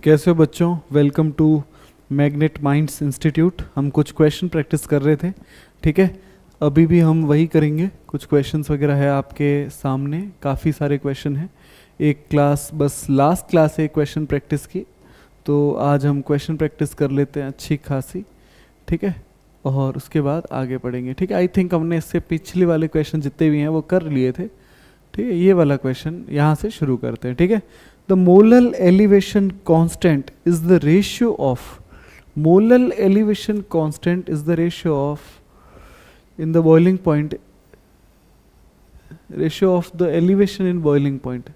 कैसे हो बच्चों? Welcome to Magnet Minds Institute. हम कुछ क्वेश्चन प्रैक्टिस कर रहे थे, ठीक है। अभी भी हम वही करेंगे। कुछ क्वेश्चंस वगैरह है आपके सामने, काफ़ी सारे क्वेश्चन हैं। एक क्लास बस लास्ट क्लास है क्वेश्चन प्रैक्टिस की, तो आज हम क्वेश्चन प्रैक्टिस कर लेते हैं अच्छी खासी, ठीक है। और उसके बाद आगे बढ़ेंगे, ठीक है। आई थिंक हमने इससे पिछले वाले क्वेश्चन जितने भी हैं वो कर लिए थे, ठीक है। ये वाला क्वेश्चन यहाँ से शुरू करते हैं, ठीक है। The molar elevation constant is the ratio of molar elevation constant is the ratio of in the boiling point ratio of the elevation in boiling point।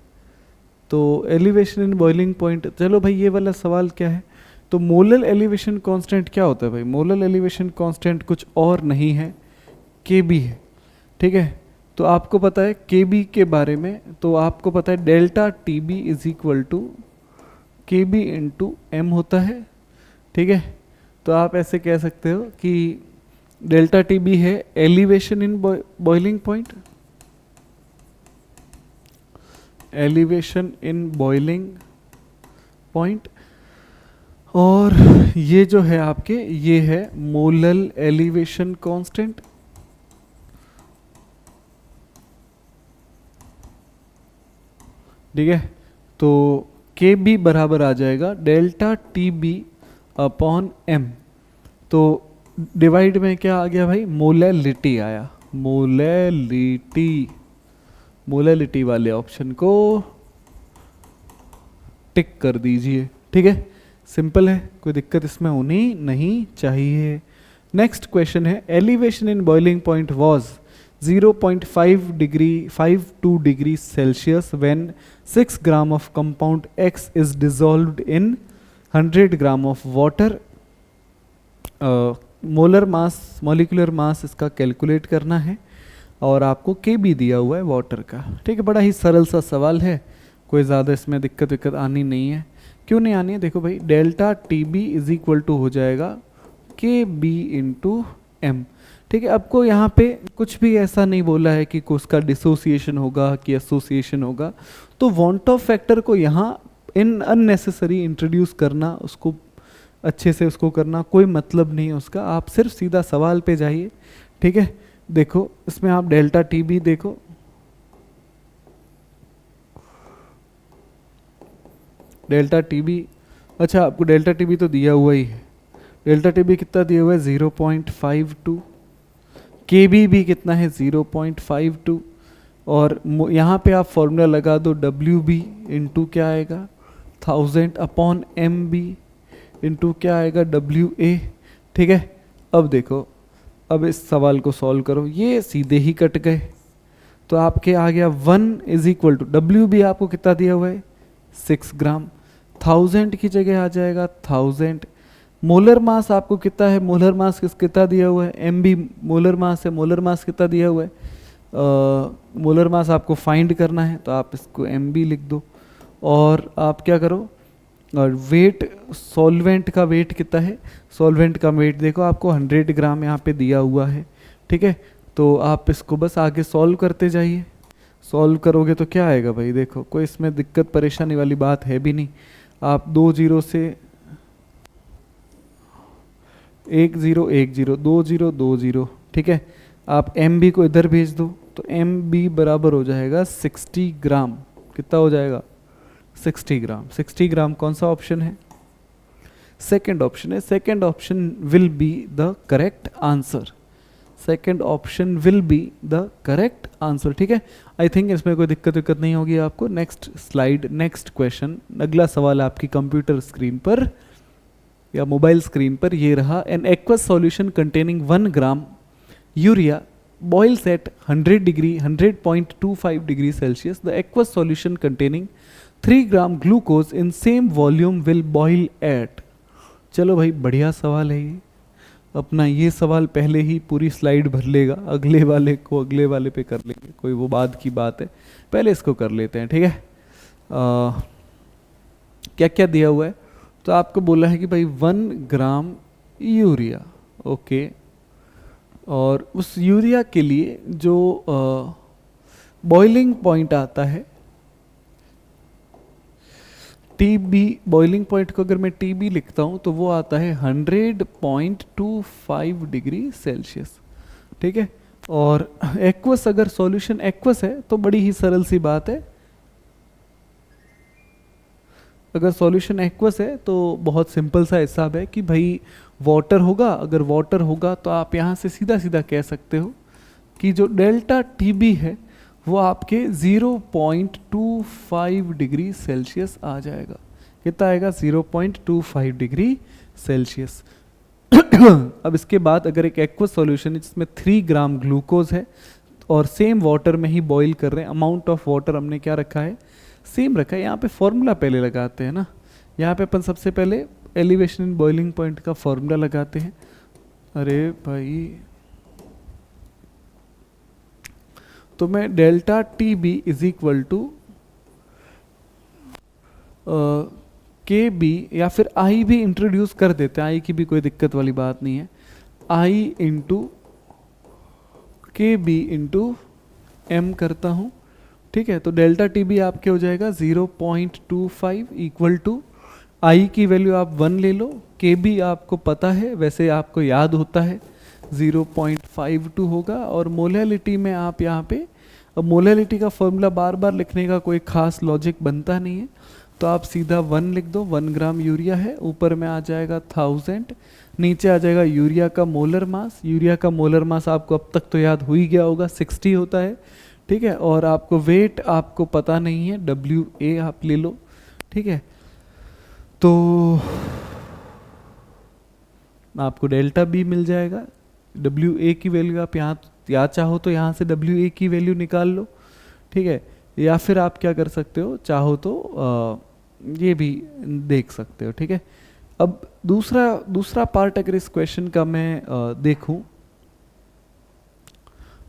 तो elevation in boiling point, चलो भाई ये वाला सवाल क्या है। तो मोलर एलिवेशन कांस्टेंट क्या होता है भाई? मोलर एलिवेशन कांस्टेंट कुछ और नहीं है, Kb है, ठीक है। तो आपको पता है Kb के बारे में, तो आपको पता है delta Tb is equal to Kb into M होता है, ठीक है। तो आप ऐसे कह सकते हो कि डेल्टा Tb है elevation in boiling point, elevation in boiling point, और ये जो है आपके ये है मोलर एलिवेशन कांस्टेंट, ठीक है। तो के बी बराबर आ जाएगा delta T B upon M. तो डिवाइड में क्या आ गया भाई? मोलैलिटी आया। मोलैलिटी वाले ऑप्शन को टिक कर दीजिए, ठीक है। सिंपल है, कोई दिक्कत इसमें होनी नहीं चाहिए। नेक्स्ट क्वेश्चन है, elevation in boiling point was 0.52 degree Celsius when 6 gram of compound X is dissolved in 100 gram of water. Molar mass, molecular mass इसका कैलकुलेट करना है और आपको Kb दिया हुआ है वाटर का, ठीक है। बड़ा ही सरल सा सवाल है, कोई ज़्यादा इसमें दिक्कत आनी नहीं है। क्यों नहीं आनी है? देखो भाई, delta Tb is equal to हो जाएगा Kb इंटू एम, ठीक है। आपको यहाँ पे कुछ भी ऐसा नहीं बोला है कि उसका डिसोसिएशन होगा कि एसोसिएशन होगा, तो वांट ऑफ फैक्टर को यहाँ इन अननेसेसरी इंट्रोड्यूस करना, उसको अच्छे से उसको करना कोई मतलब नहीं है उसका। आप सिर्फ सीधा सवाल पे जाइए, ठीक है। देखो इसमें आप डेल्टा Tb देखो, डेल्टा Tb, अच्छा आपको डेल्टा Tb तो दिया हुआ ही है। डेल्टा Tb कितना दिया हुआ है? 0.52। Kb भी कितना है? 0.52। और यहाँ पे आप फॉर्मूला लगा दो, Wb इंटू क्या आएगा? 1000 अपॉन Mb इंटू क्या आएगा? Wa, ठीक है। अब देखो, अब इस सवाल को सॉल्व करो, ये सीधे ही कट गए, तो आपके आ गया 1 इज इक्वल टू Wb आपको कितना दिया हुआ है? 6 ग्राम। 1000 की जगह आ जाएगा 1000। मोलर मास आपको कितना है? मोलर मास कितना दिया हुआ है? Mb मोलर मास है। मोलर मास कितना दिया हुआ है? मोलर मास आपको फाइंड करना है, तो आप इसको Mb लिख दो। और आप क्या करो, और वेट, सॉल्वेंट का वेट कितना है? सॉल्वेंट का वेट देखो आपको 100 ग्राम यहाँ पे दिया हुआ है, ठीक है। तो आप इसको बस आगे सॉल्व करते जाइए। सॉल्व करोगे तो क्या आएगा भाई? देखो कोई इसमें दिक्कत परेशानी वाली बात है भी नहीं। आप 2 0 से 1 0 1 0 2 0 2 0, ठीक है। आप Mb को इधर भेज दो, तो Mb बराबर हो जाएगा 60 ग्राम। कितना हो जाएगा? 60 ग्राम। 60 ग्राम कौन सा ऑप्शन है? सेकंड ऑप्शन है। Second option will be the correct answer. Second option will be the correct answer, ठीक है। आई थिंक इसमें कोई दिक्कत नहीं होगी आपको। नेक्स्ट स्लाइड, नेक्स्ट क्वेश्चन, अगला सवाल आपकी कंप्यूटर स्क्रीन पर या मोबाइल स्क्रीन पर ये रहा। N aqueous solution containing 1 gram urea boils at 100 degree 100.25 degree Celsius. The aqueous solution containing 3 gram glucose in same volume will boil at। चलो भाई, बढ़िया सवाल है ये। अपना ये सवाल पहले ही पूरी स्लाइड भर लेगा, अगले वाले को अगले वाले पे कर लेंगे, कोई वो बाद की बात है। पहले इसको कर लेते हैं, ठीक है। क्या क्या दिया हुआ है? तो आपको बोला है कि भाई 1 ग्राम यूरिया, ओके। और उस यूरिया के लिए जो बॉइलिंग पॉइंट आता है टी बी बॉइलिंग पॉइंट को अगर मैं टी बी लिखता हूँ तो वो आता है 100.25 डिग्री सेल्सियस, ठीक है। और एक्वस, अगर सॉल्यूशन एक्वस है तो बड़ी ही सरल सी बात है, अगर सॉल्यूशन एक्वस है तो बहुत सिंपल सा हिसाब है कि भाई वाटर होगा, अगर वाटर होगा तो आप यहाँ से सीधा सीधा कह सकते हो कि जो डेल्टा टी बी है वो आपके 0.25 डिग्री सेल्सियस आ जाएगा। कितना आएगा? 0.25 डिग्री सेल्सियस। अब इसके बाद अगर एक एक्वस सॉल्यूशन है जिसमें 3 ग्राम ग्लूकोज है और सेम वाटर में ही बॉईल कर रहे हैं, अमाउंट ऑफ वाटर हमने क्या रखा है? सेम रखा है। यहाँ पे फॉर्मूला पहले लगाते हैं ना, यहाँ पे अपन सबसे पहले एलिवेशन इन बॉइलिंग पॉइंट का फॉर्मूला लगाते हैं। अरे भाई, तो मैं delta T B is equal to K B, या फिर आई भी इंट्रोड्यूस कर देते हैं, आई की भी कोई दिक्कत वाली बात नहीं है। आई into K B into M करता हूँ, ठीक है। तो डेल्टा टी बी आपके हो जाएगा 0.25 इक्वल टू आई की वैल्यू आप 1 ले लो, के बी आपको पता है, वैसे आपको याद होता है 0.52 होगा। और मोलैलिटी में आप यहाँ पे, अब मोलैलिटी का फॉर्मूला बार बार लिखने का कोई खास लॉजिक बनता नहीं है, तो आप सीधा 1 लिख दो। 1 ग्राम यूरिया है, ऊपर में आ जाएगा 1000, नीचे आ जाएगा यूरिया का मोलर मास। यूरिया का मोलर मास आपको अब तक तो याद हो ही गया होगा, 60 होता है, ठीक है। और आपको वेट आपको पता नहीं है, WA आप ले लो, ठीक है। तो आपको डेल्टा बी मिल जाएगा। WA की वैल्यू आप यहाँ या चाहो तो यहाँ से WA की वैल्यू निकाल लो, ठीक है। या फिर आप क्या कर सकते हो, चाहो तो ये भी देख सकते हो, ठीक है। अब दूसरा पार्ट अगर इस क्वेश्चन का मैं देखूं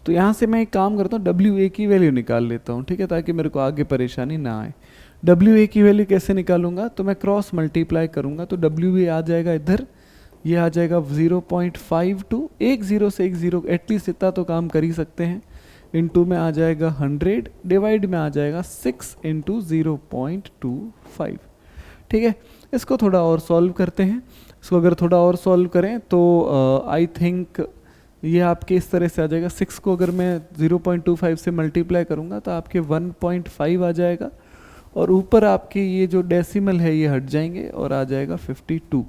तो यहाँ से मैं एक काम करता हूँ, WA की वैल्यू निकाल लेता हूँ, ठीक है, ताकि मेरे को आगे परेशानी ना आए। WA की वैल्यू कैसे निकालूंगा? तो मैं क्रॉस मल्टीप्लाई करूंगा, तो WA आ जाएगा इधर, ये आ जाएगा 0.52, एक जीरो से एक जीरो एटलीस्ट इतना तो काम कर ही सकते हैं, इनटू में आ जाएगा 100, डिवाइड में आ जाएगा 6 इंटू 0.25, ठीक है। इसको थोड़ा और सॉल्व करते हैं। इसको अगर थोड़ा और सॉल्व करें तो आई थिंक ये आपके इस तरह से आ जाएगा। 6 को अगर मैं 0.25 से मल्टीप्लाई करूँगा तो आपके 1.5 आ जाएगा, और ऊपर आपके ये जो डेसिमल है ये हट जाएंगे और आ जाएगा 52।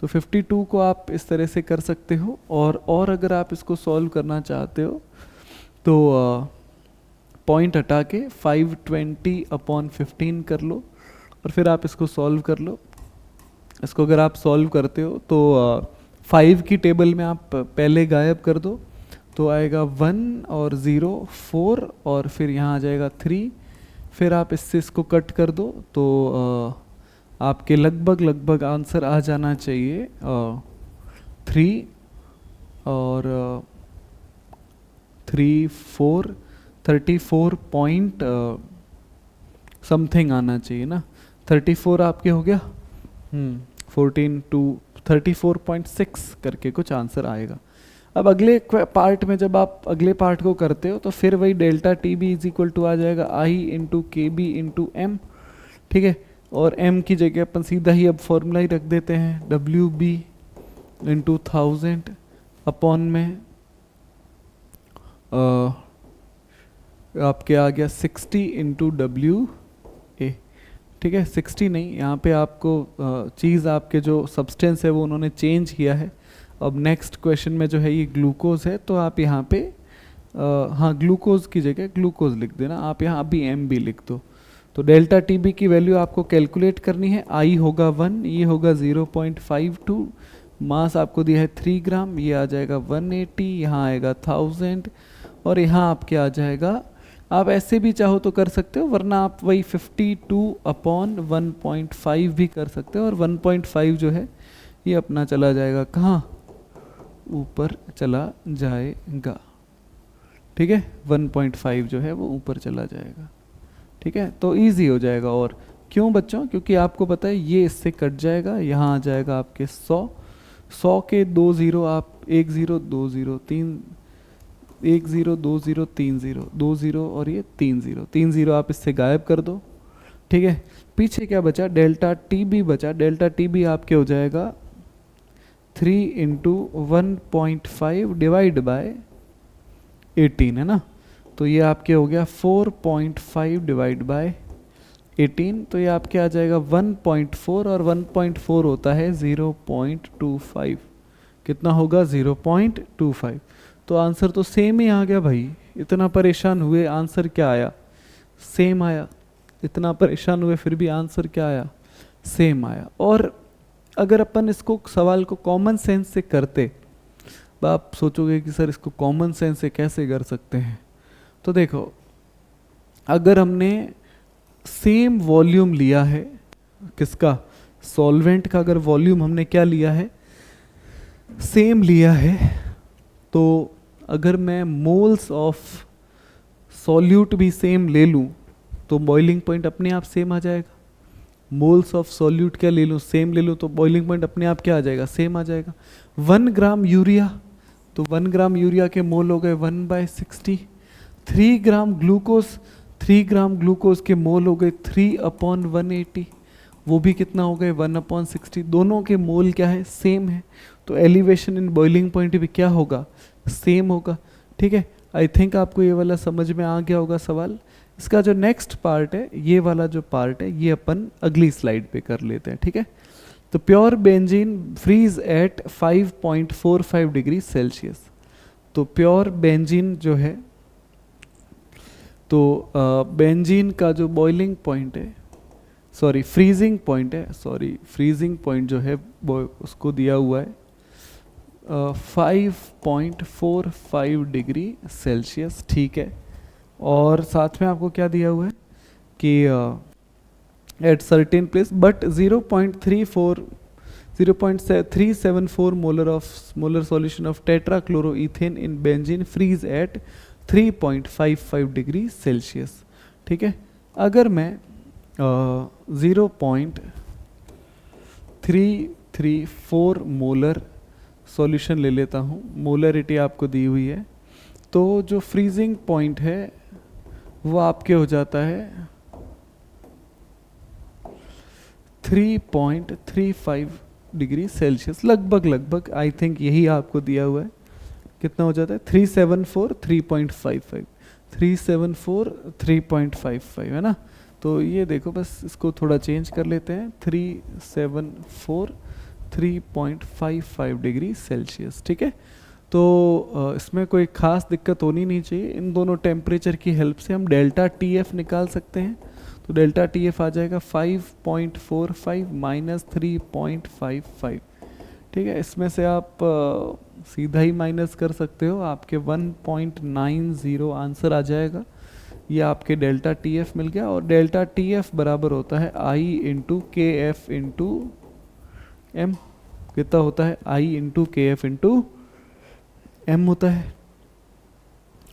तो 52 को आप इस तरह से कर सकते हो। और अगर आप इसको सॉल्व करना चाहते हो तो पॉइंट हटा के 520/15 कर लो, और फिर आप इसको सॉल्व कर लो। इसको अगर आप सॉल्व करते हो तो 5 की टेबल में आप पहले गायब कर दो, तो आएगा 1 और 0 4, और फिर यहाँ आ जाएगा 3, फिर आप इससे इसको कट कर दो तो आपके लगभग आंसर आ जाना चाहिए 3 और 3 4 34 पॉइंट समथिंग आना चाहिए ना। 34 आपके हो गया, 14 टू 34.6 करके कुछ आंसर आएगा। अब अगले पार्ट में जब आप अगले पार्ट को करते हो तो फिर वही delta T B is equal to आ जाएगा i into K B into M, ठीक है। और m की जगह अपन सीधा ही अब फॉर्मूला ही रख देते हैं, डब्ल्यू बी इंटू 1000 अपॉन में आपके आ गया 60 इंटू डब्ल्यू ए, ठीक है। 60 नहीं, यहाँ पे आपको चीज़ आपके जो सब्सटेंस है वो उन्होंने चेंज किया है। अब नेक्स्ट क्वेश्चन में जो है ये ग्लूकोज है, तो आप यहाँ पे हाँ ग्लूकोज की जगह ग्लूकोज लिख देना, आप यहाँ अभी एम भी लिख दो। तो डेल्टा टी बी की वैल्यू आपको कैलकुलेट करनी है। आई होगा 1, ये होगा 0.52, मास आपको दिया है 3 ग्राम, ये आ जाएगा 180, यहाँ आएगा 1000, और यहाँ आपके आ जाएगा, आप ऐसे भी चाहो तो कर सकते हो, वरना आप वही 52/1.5 भी कर सकते हो। और 1.5 जो है ये अपना चला जाएगा कहाँ, ऊपर चला जाएगा, ठीक है। 1.5 जो है वो ऊपर चला जाएगा, ठीक है। तो इजी हो जाएगा। और क्यों बच्चों? क्योंकि आपको पता है ये इससे कट जाएगा, यहाँ आ जाएगा आपके 100 के 2 0, आप 1 0 2 0 3 1 0 2 0 3 0 2 0 और ये 3 0 आप इससे गायब कर दो, ठीक है। पीछे क्या बचा, डेल्टा टी बी बचा। डेल्टा टी बी आपके हो जाएगा 3 इंटू 1.5 डिवाइड बाय 18, है ना। तो ये आपके हो गया 4.5 डिवाइड बाय 18, तो ये आपके आ जाएगा 1.4, और 1.4 होता है 0.25। कितना होगा, 0.25। तो आंसर तो सेम ही आ गया भाई। इतना परेशान हुए, आंसर क्या आया, सेम आया। इतना परेशान हुए फिर भी आंसर क्या आया, सेम आया। और अगर अपन इसको सवाल को कॉमन सेंस से करते, आप सोचोगे कि सर इसको कॉमन सेंस से कैसे कर सकते हैं। तो देखो, अगर हमने सेम वॉल्यूम लिया है, किसका, सॉल्वेंट का, अगर वॉल्यूम हमने क्या लिया है, सेम लिया है, तो अगर मैं मोल्स ऑफ सॉल्यूट भी सेम ले लूँ तो बॉइलिंग पॉइंट अपने आप सेम आ जाएगा। मोल्स ऑफ सॉल्यूट क्या ले लूँ, सेम ले लूँ, तो बॉइलिंग पॉइंट अपने आप क्या आ जाएगा, सेम आ जाएगा। 1 ग्राम यूरिया, तो 1 ग्राम यूरिया के मोल हो गए 1/60। 3 ग्राम ग्लूकोज, 3 ग्राम ग्लूकोज के मोल हो गए 3/180, वो भी कितना हो गए 1/60। दोनों के मोल क्या है, सेम है, तो एलिवेशन इन बॉइलिंग पॉइंट भी क्या होगा, सेम होगा। ठीक है, आई थिंक आपको ये वाला समझ में आ गया होगा सवाल। इसका जो नेक्स्ट पार्ट है, ये वाला जो पार्ट है, ये अपन अगली स्लाइड पे कर लेते हैं। ठीक है, तो pure benzene freeze at 5.45 degree Celsius. तो प्योर बेंजीन जो है, तो बेंजीन का जो बॉइलिंग पॉइंट है, सॉरी फ्रीजिंग पॉइंट है, सॉरी फ्रीजिंग पॉइंट जो है वो उसको दिया हुआ है 5.45 डिग्री सेल्सियस। ठीक है, और साथ में आपको क्या दिया हुआ है कि at certain place but 0.374 molar solution of tetrachloroethane in benzene freeze at 3.55 degree Celsius. ठीक है, अगर मैं 0.334 मोलर सॉल्यूशन ले लेता हूँ, मोलरिटी आपको दी हुई है, तो जो फ्रीजिंग पॉइंट है वो आपके हो जाता है 3.35 डिग्री सेल्सियस, लगभग आई थिंक यही आपको दिया हुआ है। कितना हो जाता है 374 3.55, 374 3.55, है ना। तो ये देखो, बस इसको थोड़ा चेंज कर लेते हैं, 374 3.55 डिग्री सेल्सियस। ठीक है, तो इसमें कोई खास दिक्कत होनी नहीं चाहिए। इन दोनों टेम्परेचर की हेल्प से हम डेल्टा टी एफ निकाल सकते हैं। तो डेल्टा टी एफ आ जाएगा 5.45 माइनस 3.55। ठीक है, इसमें से आप सीधा ही माइनस कर सकते हो, आपके 1.90 आंसर आ जाएगा। ये आपके डेल्टा टी एफ मिल गया, और डेल्टा टी एफ बराबर होता है आई into K F into M. कितना होता है, आई into K F into M होता है।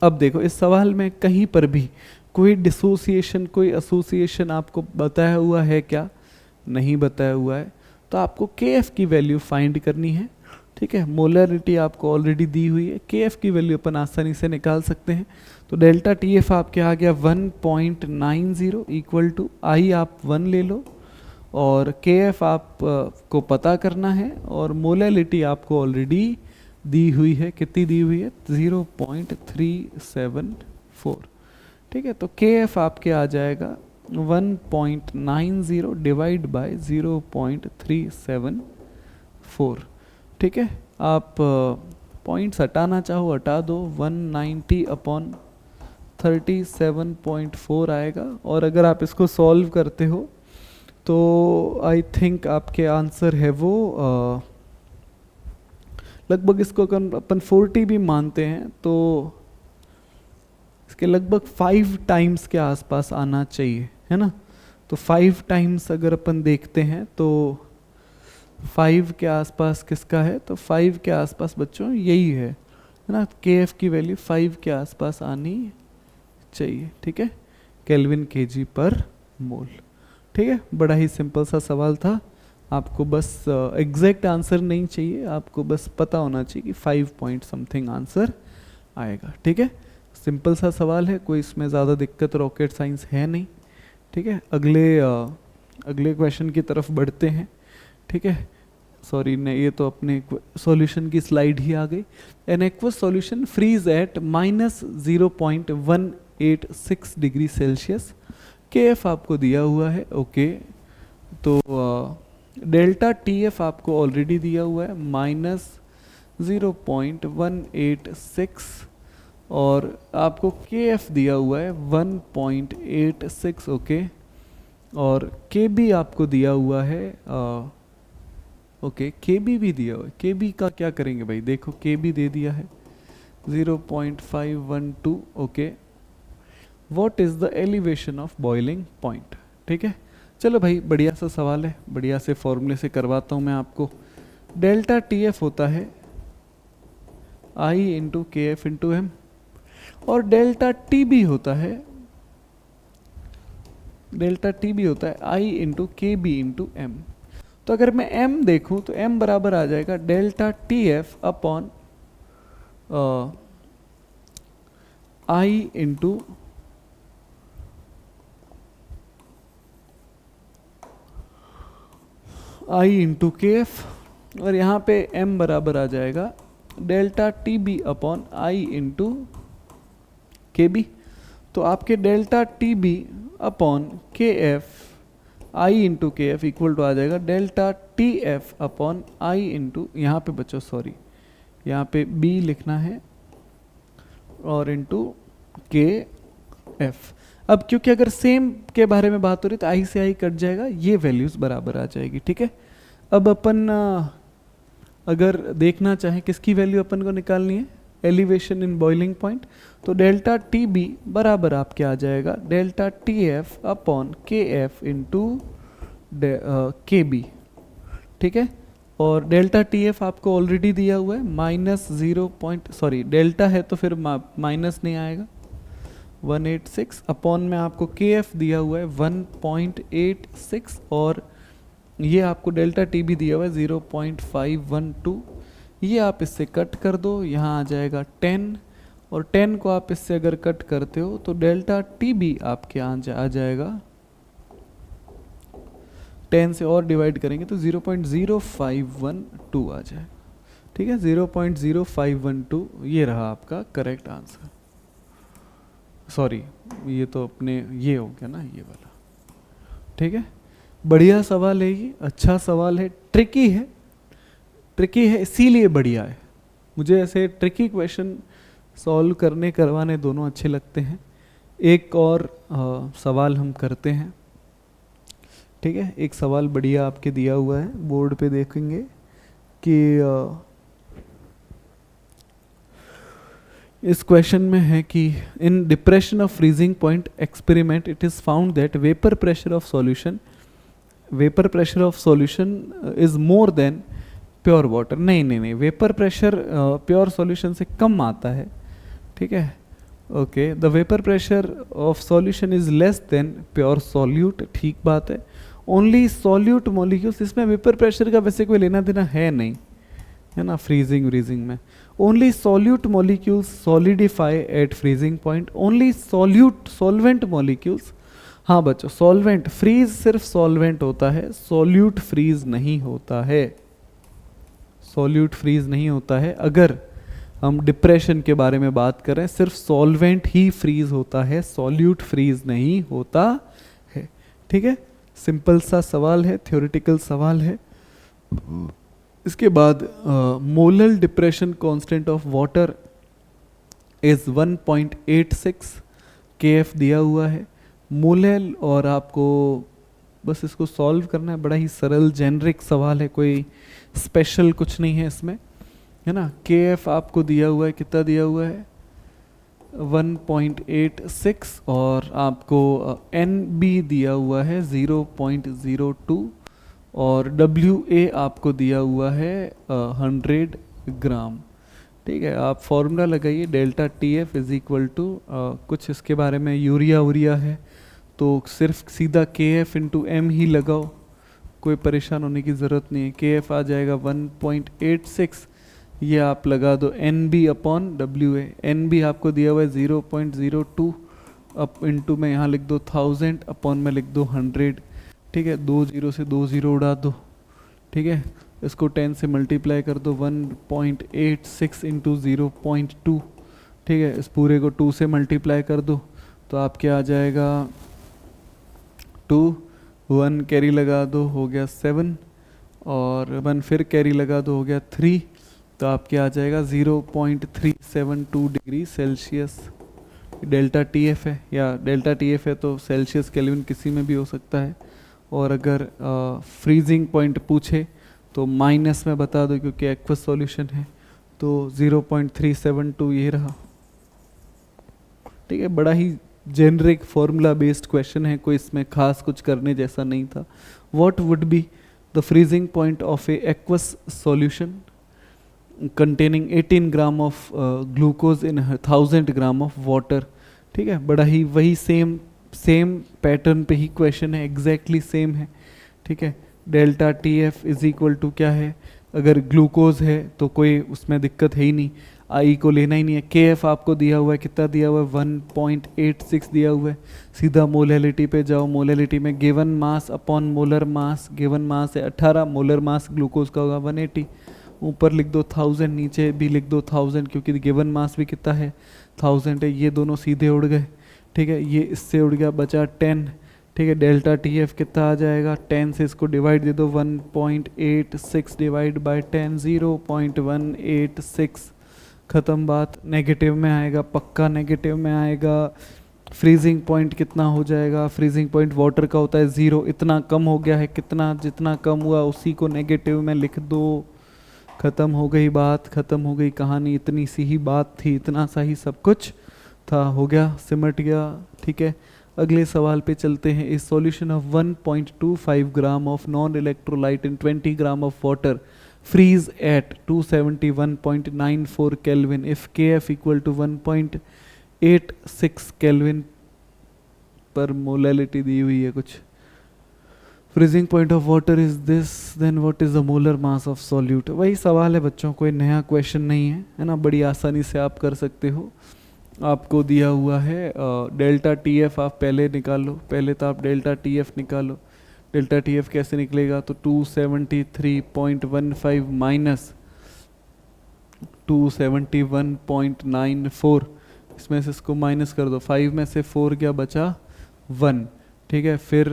अब देखो, इस सवाल में कहीं पर भी कोई डिसोसिएशन, कोई एसोसिएशन आपको बताया हुआ है क्या, नहीं बताया हुआ है। तो आपको के एफ की वैल्यू फाइंड करनी है। ठीक है, मोलरिटी आपको ऑलरेडी दी हुई है, के एफ की वैल्यू अपन आसानी से निकाल सकते हैं। तो डेल्टा टी एफ आपके आ गया 1.90 इक्वल टू आई, आप 1 ले लो, और के एफ आप को पता करना है, और मोलरिटी आपको ऑलरेडी दी हुई है। कितनी दी हुई है, 0.374। ठीक है, तो के एफ आपके आ जाएगा 1.90 डिवाइड बाय 0.374। ठीक है, आप पॉइंट्स हटाना चाहो हटा दो, 190/37.4 आएगा। और अगर आप इसको सॉल्व करते हो तो आई थिंक आपके आंसर है वो लगभग, इसको अपन 40 भी मानते हैं तो इसके लगभग 5 टाइम्स के आसपास आना चाहिए, है ना। तो 5 टाइम्स अगर अपन देखते हैं तो 5 के आसपास किसका है, तो 5 के आसपास बच्चों यही है ना। के एफ की वैल्यू 5 के आसपास आनी चाहिए। ठीक है, केल्विन केजी पर मोल। ठीक है, बड़ा ही सिंपल सा सवाल था। आपको बस एग्जैक्ट आंसर नहीं चाहिए, आपको बस पता होना चाहिए कि 5 पॉइंट समथिंग आंसर आएगा। ठीक है, सिंपल सा सवाल है, कोई इसमें ज़्यादा दिक्कत रॉकेट साइंस है नहीं। ठीक है, अगले अगले क्वेश्चन की तरफ बढ़ते हैं, ठीक है। सॉरी नहीं, ये तो अपने सॉल्यूशन की स्लाइड ही आ गई। An aqueous solution freeze at -0.186 degree Celsius, K F आपको दिया हुआ है, ओके। तो डेल्टा टी एफ आपको ऑलरेडी दिया हुआ है -0.186 और आपको के एफ दिया हुआ है 1.86, ओके। और के बी आपको दिया हुआ है ओके, के बी भी दिया हुआ है। के बी का क्या करेंगे भाई, देखो के बी दे दिया है 0.512, okay. What is the elevation of boiling point, ठीक है। चलो भाई बढ़िया सा सवाल है, बढ़िया से फॉर्मूले से करवाता हूँ मैं आपको। डेल्टा टी एफ होता है आई into K F into M, और डेल्टा टी बी होता है आई into K B into M. तो अगर मैं m देखूं तो m बराबर आ जाएगा delta T F upon I into K F, और यहाँ पे m बराबर आ जाएगा delta T B upon I into K B. तो आपके delta T B upon K F I into K F equal to आ जाएगा delta T F upon I into, यहाँ पे बच्चों सॉरी यहाँ पे बी लिखना है और इंटू के एफ। अब क्योंकि अगर सेम के बारे में बात हो रही तो आई से आई कट जाएगा, ये वैल्यूज बराबर आ जाएगी, ठीक है। अब अपन अगर देखना चाहें किसकी वैल्यू अपन को निकालनी है, एलिवेशन इन बॉइलिंग पॉइंट, तो डेल्टा टी बी बराबर आपके आ जाएगा delta T F upon K F into K B, ठीक है। और डेल्टा टी एफ आपको ऑलरेडी दिया हुआ है डेल्टा है तो फिर माइनस नहीं आएगा 186 अपॉन में आपको के एफ दिया हुआ है 1.86 और ये आपको डेल्टा टी बी दिया हुआ है 0.512। ये आप इससे कट कर दो, यहाँ आ जाएगा 10 और 10 को आप इससे अगर कट करते हो तो डेल्टा टी बी आपके आ जाएगा 10 से और डिवाइड करेंगे तो 0.0512 आ जाएगा, ठीक है। 0.0512 ये रहा आपका करेक्ट आंसर। सॉरी ये तो अपने ये हो गया ना ये वाला, ठीक है। बढ़िया सवाल है ये, अच्छा सवाल है, ट्रिकी है इसीलिए बढ़िया है। मुझे ऐसे ट्रिकी क्वेश्चन सॉल्व करवाने दोनों अच्छे लगते हैं। एक और सवाल हम करते हैं, ठीक है। एक सवाल बढ़िया आपके दिया हुआ है, बोर्ड पे देखेंगे कि इस क्वेश्चन में है कि in depression of freezing point experiment it is found that vapour pressure of solution is more than pure water. नहीं, वेपर प्रेशर प्योर सॉल्यूशन से कम आता है, ठीक है, okay. The vapour pressure of solution is less than pure solute, ठीक बात है। Only solute molecules, इसमें वेपर प्रेशर का वैसे कोई लेना देना है नहीं, है ना, फ्रीजिंग में। Only solute molecules solidify at freezing point, only solvent molecules, हाँ बच्चों सॉल्वेंट फ्रीज सिर्फ सॉल्वेंट होता है, सॉल्यूट फ्रीज नहीं होता है। अगर हम डिप्रेशन के बारे में बात करें सिर्फ सॉल्वेंट ही फ्रीज होता है, सॉल्यूट फ्रीज नहीं होता है, ठीक है। सिंपल सा सवाल है, थ्योरेटिकल सवाल है। इसके बाद molal depression constant of water is 1.86, के एफ दिया हुआ है मोलल, और आपको बस इसको सॉल्व करना है। बड़ा ही सरल जेनरिक सवाल है, कोई स्पेशल कुछ नहीं है इसमें, है ना। के एफ आपको दिया हुआ है, कितना दिया हुआ है 1.86 और आपको एन बी दिया हुआ है 0.02 और डब्ल्यू ए आपको दिया हुआ है 100 ग्राम, ठीक है। आप फॉर्मूला लगाइए delta T F is equal to कुछ इसके बारे में यूरिया है तो सिर्फ सीधा के एफ इंटू एम ही लगाओ, कोई परेशान होने की ज़रूरत नहीं है। के एफ आ जाएगा 1.86, ये आप लगा दो N B upon W A. N B आपको दिया हुआ है 0.02 अप इंटू में यहाँ लिख दो 1000 अपॉन में लिख दो 100 ठीक है, 2 जीरो से 2 जीरो उड़ा दो, ठीक है, इसको 10 से मल्टीप्लाई कर दो, 1.86 इंटू 0.2, ठीक है, इस पूरे को 2 से मल्टीप्लाई कर दो तो आपके आ जाएगा 2, 1 कैरी लगा दो हो गया 7, और 1 फिर कैरी लगा दो हो गया 3, तो आपके आ जाएगा 0.372 degree Celsius. Delta T F है, या डेल्टा टी एफ है तो सेल्सियस केल्विन किसी में भी हो सकता है। और अगर फ्रीजिंग पॉइंट पूछे तो माइनस में बता दो क्योंकि एक्वस सॉल्यूशन है, तो 0.372 ये रहा। ठीक है, बड़ा ही जेनरिक फॉर्मूला बेस्ड क्वेश्चन है, कोई इसमें खास कुछ करने जैसा नहीं था। What would be the freezing point of a aqueous solution containing 18 gram of glucose in 1000 gram of water. ठीक है, बड़ा ही वही सेम पैटर्न पे ही क्वेश्चन है, एग्जैक्टली सेम है। ठीक है, delta T F is equal to क्या है, अगर ग्लूकोज है तो कोई उसमें दिक्कत है ही नहीं, आई को लेना ही नहीं है। के एफ आपको दिया हुआ है, कितना दिया हुआ है, 1.86 दिया हुआ है। सीधा मोलैलिटी पे जाओ, मोलैलिटी में given mass upon molar mass, given mass है 18, मोलर मास ग्लूकोज का होगा 180, ऊपर लिख दो 1000, नीचे भी लिख दो 1000 क्योंकि गिवन मास भी कितना है 1000 है। ये दोनों सीधे उड़ गए, ठीक है, ये इससे उड़ गया, बचा 10। ठीक है, डेल्टा टी एफ कितना आ जाएगा, 10 से इसको डिवाइड दे दो, 1.86 डिवाइड बाय 10, 0.186, ख़त्म बात। नेगेटिव में आएगा, पक्का नेगेटिव में आएगा। फ्रीजिंग पॉइंट कितना हो जाएगा, फ्रीजिंग पॉइंट वाटर का होता है 0, इतना कम हो गया है, कितना जितना कम हुआ उसी को नेगेटिव में लिख दो, ख़त्म हो गई बात, ख़त्म हो गई कहानी। इतनी सी ही बात थी, इतना सा ही सब कुछ था, हो गया, सिमट गया। ठीक है, अगले सवाल पे चलते हैं। इस solution of 1.25 gram of non electrolyte in 20 gram of water freeze at 271.94 kelvin if kf equal to 1.86 kelvin per molality दी हुई है कुछ। Freezing point of water is this, then what is the molar mass of solute. वही सवाल है बच्चों, कोई नया क्वेश्चन नहीं है ना, बड़ी आसानी से आप कर सकते हो। आपको दिया हुआ है डेल्टा टी एफ, आप पहले निकालो, पहले तो आप डेल्टा टी एफ निकालो। डेल्टा टी एफ कैसे निकलेगा, तो 273.15 माइनस 271.94, इसमें से इसको माइनस कर दो, 5 में से 4 क्या बचा 1। ठीक है, फिर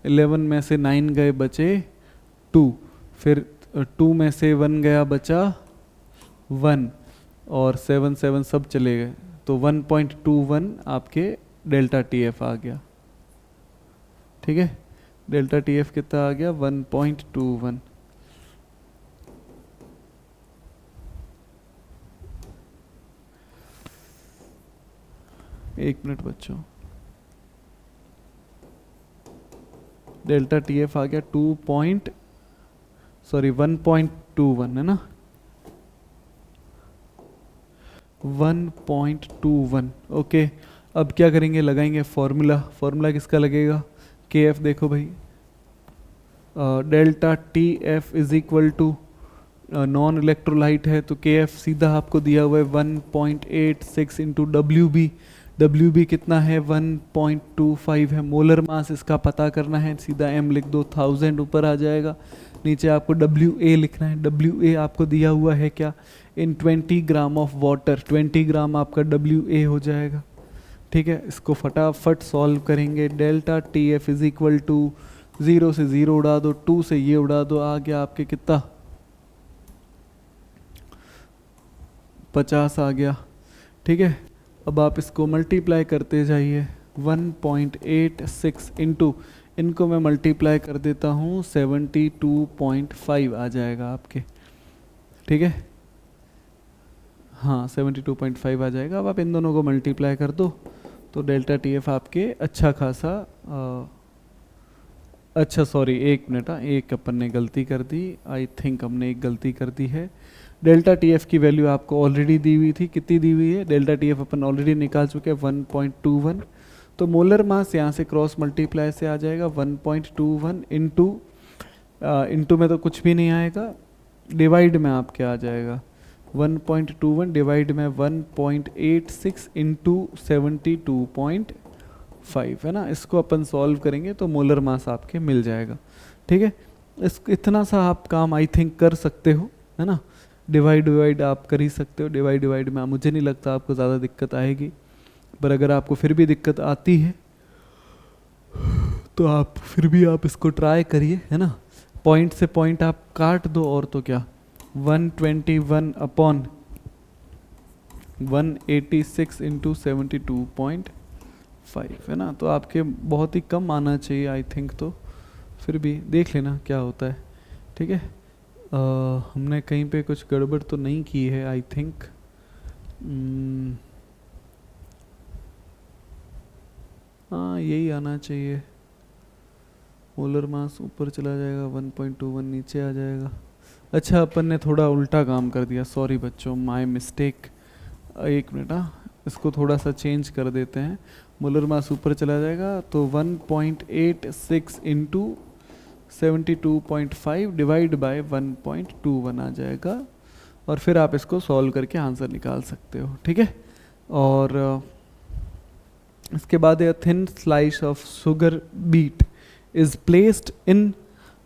11 में से 9 गए बचे 2, फिर 2 में से 1 गया बचा 1, और 7 7 सब चले गए, तो 1.21 आपके डेल्टा टी एफ आ गया। ठीक है, डेल्टा टी एफ कितना आ गया 1.21। एक मिनट बच्चों, डेल्टा टी एफ आ गया 1.21 है ना, 1.21। ओके, अब क्या करेंगे, लगाएंगे फॉर्मूला। फॉर्मूला किसका लगेगा, के एफ देखो भाई, delta T F is equal to non electrolyte है तो के एफ सीधा आपको दिया हुआ है 1.86 into W B. W B कितना है 1.25 है। मोलर मास इसका पता करना है, सीधा एम लिख दो, 1000 ऊपर आ जाएगा, नीचे आपको डब्ल्यू ए लिखना है। डब्ल्यू ए आपको दिया हुआ है क्या, इन 20 ग्राम ऑफ वाटर, 20 ग्राम आपका डब्ल्यू ए हो जाएगा। ठीक है, इसको फटाफट सॉल्व करेंगे। Delta T F is equal to 0 से 0 उड़ा दो, 2 से ये उड़ा दो, आ गया आपके कितना 50 आ गया। ठीक है, अब आप इसको मल्टीप्लाई करते जाइए, 1.86 इंटू, इनको मैं मल्टीप्लाई कर देता हूँ 72.5 आ जाएगा आपके। ठीक है, हाँ 72.5 आ जाएगा। अब आप इन दोनों को मल्टीप्लाई कर दो तो डेल्टा टी एफ आपके अच्छा खासा अच्छा सॉरी एक मिनट, एक अपन ने गलती कर दी, आई थिंक हमने एक गलती कर दी है। डेल्टा टी एफ की वैल्यू आपको ऑलरेडी दी हुई थी, कितनी दी हुई है, डेल्टा टी एफ अपन ऑलरेडी निकाल चुके हैं 1.21, तो मोलर मास यहाँ से क्रॉस मल्टीप्लाई से आ जाएगा 1.21 इंटू में तो कुछ भी नहीं आएगा, डिवाइड में आपके आ जाएगा 1.21 डिवाइड में 1.86 इंटू 72.5। है ना। इसको अपन सॉल्व करेंगे तो मोलर मास आपके मिल जाएगा, ठीक है। इस इतना सा आप काम आई थिंक कर सकते हो, है ना। डिवाइड आप कर ही सकते हो, डिवाइड में मुझे नहीं लगता आपको ज़्यादा दिक्कत आएगी, पर अगर आपको फिर भी दिक्कत आती है तो आप फिर भी आप इसको ट्राई करिए, है ना। पॉइंट से पॉइंट आप काट दो, और तो क्या, 121 अपॉन 186 इंटू 72.5, है ना। तो आपके बहुत ही कम आना चाहिए आई थिंक, तो फिर भी देख लेना क्या होता है, ठीक है। हमने कहीं पे कुछ गड़बड़ तो नहीं की है आई थिंक। हाँ यही आना चाहिए। मोलर मास ऊपर चला जाएगा, 1.21 नीचे आ जाएगा। अच्छा अपन ने थोड़ा उल्टा काम कर दिया, सॉरी बच्चों, माय मिस्टेक। एक मिनट, हाँ इसको थोड़ा सा चेंज कर देते हैं। मोलर मास ऊपर चला जाएगा तो 1.86 इंटू 72.5 डिवाइड बाय 1.21 आ जाएगा, और फिर आप इसको सॉल्व करके आंसर निकाल सकते हो, ठीक है। और इसके बाद a thin slice of sugar beet is placed in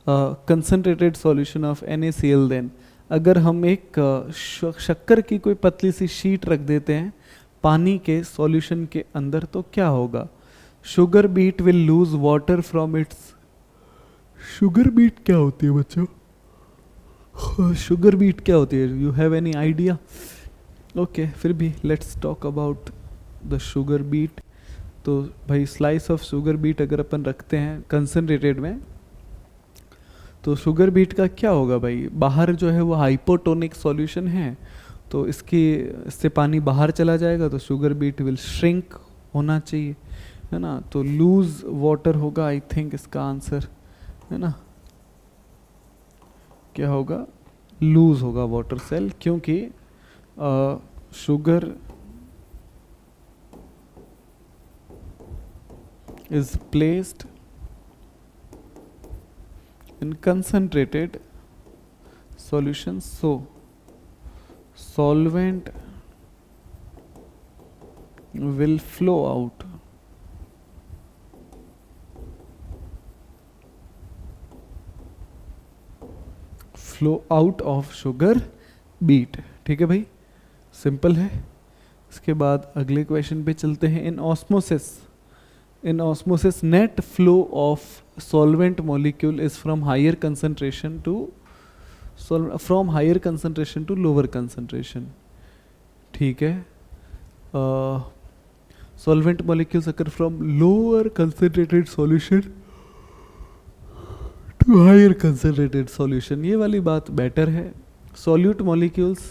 concentrated solution of NaCl, then अगर हम एक शक्कर की कोई पतली सी शीट रख देते हैं पानी के सॉल्यूशन के अंदर तो क्या होगा। Sugar beet will lose water from its. Sugar beet क्या होती है बच्चों? शुगर बीट क्या होती है? You have any idea? Okay, फिर भी let's talk about the sugar beet. तो भाई स्लाइस ऑफ शुगर बीट अगर अपन रखते हैं कंसनट्रेटेड में, तो शुगर बीट का क्या होगा भाई, बाहर जो है वो हाइपोटोनिक सॉल्यूशन है, तो इससे पानी बाहर चला जाएगा, तो शुगर बीट विल श्रिंक होना चाहिए, है ना। तो लूज वाटर होगा आई थिंक इसका आंसर, है ना। क्या होगा? लूज होगा वाटर सेल, क्योंकि sugar is placed in concentrated solution, so solvent will flow out, of sugar beet, ठीक है भाई, सिंपल है। इसके बाद अगले क्वेश्चन पे चलते हैं। In osmosis, net flow of solvent molecule is from higher concentration to lower concentration, ठीक है। solvent molecules occur from lower concentrated solution to higher concentrated solution, ये वाली बात बेटर है। solute molecules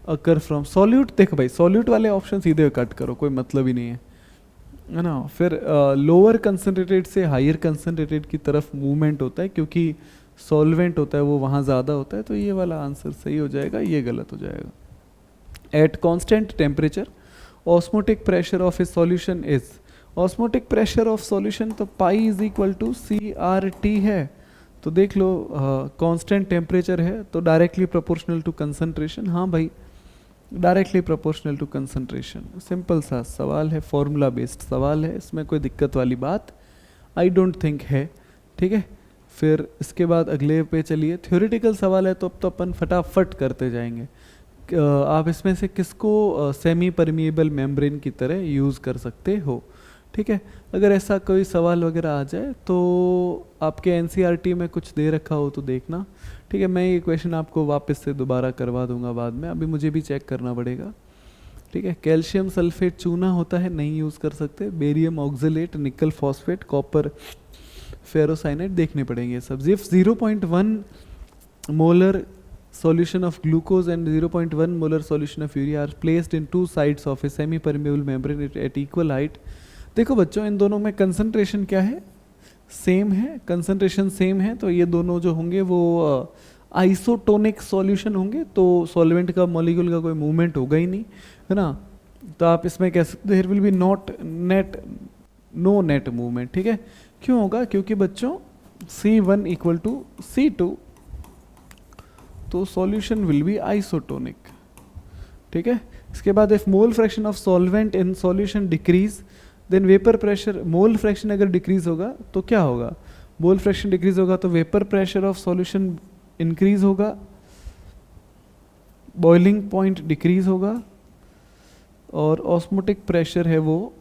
occur from solute, देख भाई solute वाले option सीधे कट करो, कोई मतलब ही नहीं है ना। फिर लोअर कंसनट्रेटेड से हायर कंसनट्रेटेड की तरफ मूवमेंट होता है, क्योंकि सॉल्वेंट होता है वो वहाँ ज़्यादा होता है, तो ये वाला आंसर सही हो जाएगा, ये गलत हो जाएगा। At constant temperature osmotic pressure of a solution is, osmotic pressure of solution तो pi is equal to CRT है, तो देख लो कांस्टेंट टेम्परेचर है तो डायरेक्टली प्रोपोर्शनल टू कंसंट्रेशन। हाँ भाई, directly proportional to concentration, simple सा सवाल है, फॉर्मूला बेस्ड सवाल है, इसमें कोई दिक्कत वाली बात आई डोंट थिंक है, ठीक है। फिर इसके बाद अगले पे चलिए, थ्योरेटिकल सवाल है तो अब तो अपन फटाफट करते जाएंगे। आप इसमें से किसको सेमी परमिएबल मेम्ब्रेन की तरह यूज़ कर सकते हो, ठीक है। अगर ऐसा कोई सवाल वगैरह आ जाए तो आपके NCERT में कुछ दे रखा हो तो देखना, ठीक है। मैं ये क्वेश्चन आपको वापस से दोबारा करवा दूंगा बाद में, अभी मुझे भी चेक करना पड़ेगा, ठीक है। कैल्शियम सल्फेट चूना होता है, नहीं यूज़ कर सकते। बेरियम ऑक्जेलेट, निकल फॉस्फेट, कॉपर फेरोसाइनेट देखने पड़ेंगे सब। If 0.1 molar solution of glucose and 0.1 molar solution of urea are placed in two sides of a semi permeable membrane at equal height, देखो बच्चों इन दोनों में कंसंट्रेशन क्या है, सेम है, कंसंट्रेशन सेम है, तो ये दोनों जो होंगे वो आइसोटोनिक सॉल्यूशन होंगे, तो सॉल्वेंट का मॉलिक्यूल का कोई मूवमेंट होगा ही नहीं, है ना। तो आप इसमें कह सकते there will be no net movement, ठीक है। क्यों होगा? क्योंकि बच्चों C1 इक्वल टू C2, तो सॉल्यूशन विल बी आइसोटोनिक, ठीक है। इसके बाद if mole fraction of solvent in solution decrease, then vapour pressure, mole fraction अगर डिक्रीज होगा तो क्या होगा, मोल फ्रैक्शन डिक्रीज होगा तो vapour pressure of solution increase होगा, बॉइलिंग पॉइंट डिक्रीज होगा और ऑस्मोटिक प्रेशर है वो